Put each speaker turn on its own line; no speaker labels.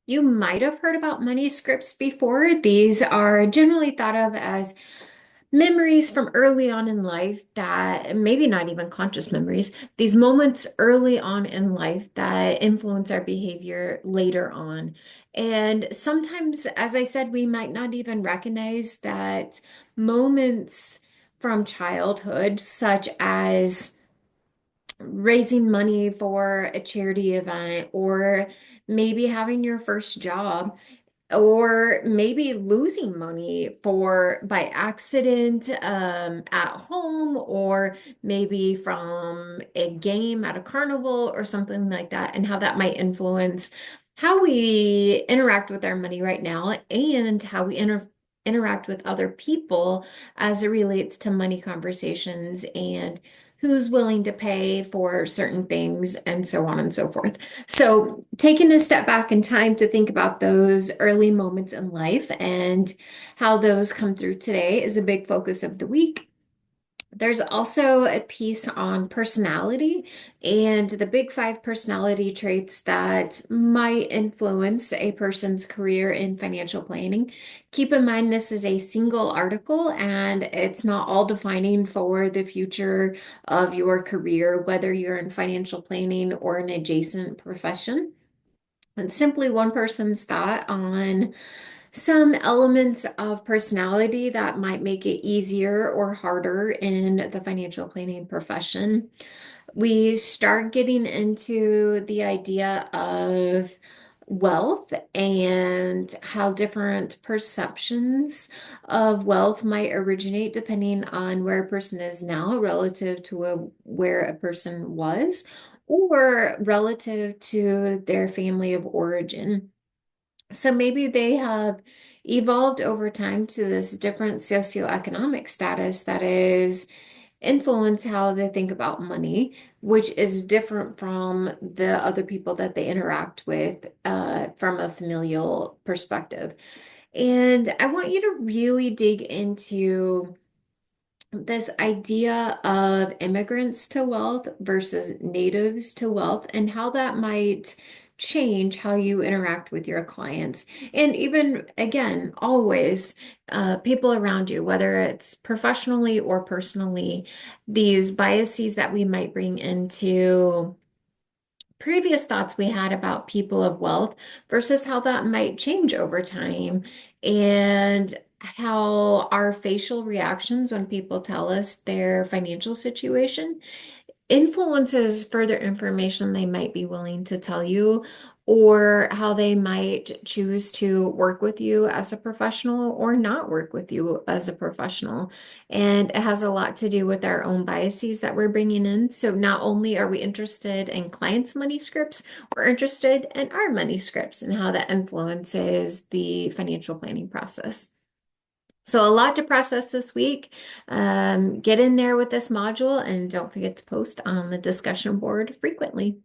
You might have heard about money scripts before. These are generally thought of as memories from early on in life that maybe not even conscious memories, these moments early on in life that influence our behavior later on. And sometimes, as I said, we might not even recognize that moments from childhood, such as raising money for a charity event, or maybe having your first job, or maybe losing money for by accident at home, or maybe from a game at a carnival or something like that, and how that might influence how we interact with our money right now and how we interact with other people as it relates to money conversations and who's willing to pay for certain things and so on and so forth. So, taking a step back in time to think about those early moments in life and how those come through today is a big focus of the week. There's also a piece on personality and the big five personality traits that might influence a person's career in financial planning. Keep in mind, this is a single article and it's not all defining for the future of your career, whether you're in financial planning or an adjacent profession. It's simply one person's thought on some elements of personality that might make it easier or harder in the financial planning profession. We start getting into the idea of wealth and how different perceptions of wealth might originate depending on where a person is now relative to where a person was or relative to their family of origin. So maybe they have evolved over time to this different socioeconomic status that is influence how they think about money, which is different from the other people that they interact with from a familial perspective. And I want you to really dig into this idea of immigrants to wealth versus natives to wealth and how that might change how you interact with your clients. And even, again, always people around you, whether it's professionally or personally, these biases that we might bring into previous thoughts we had about people of wealth versus how that might change over time and how our facial reactions when people tell us their financial situation influences further information they might be willing to tell you, or how they might choose to work with you as a professional or not work with you as a professional. And it has a lot to do with our own biases that we're bringing in. So not only are we interested in clients' money scripts, we're interested in our money scripts and how that influences the financial planning process. So a lot to process this week. Get in there with this module and don't forget to post on the discussion board frequently.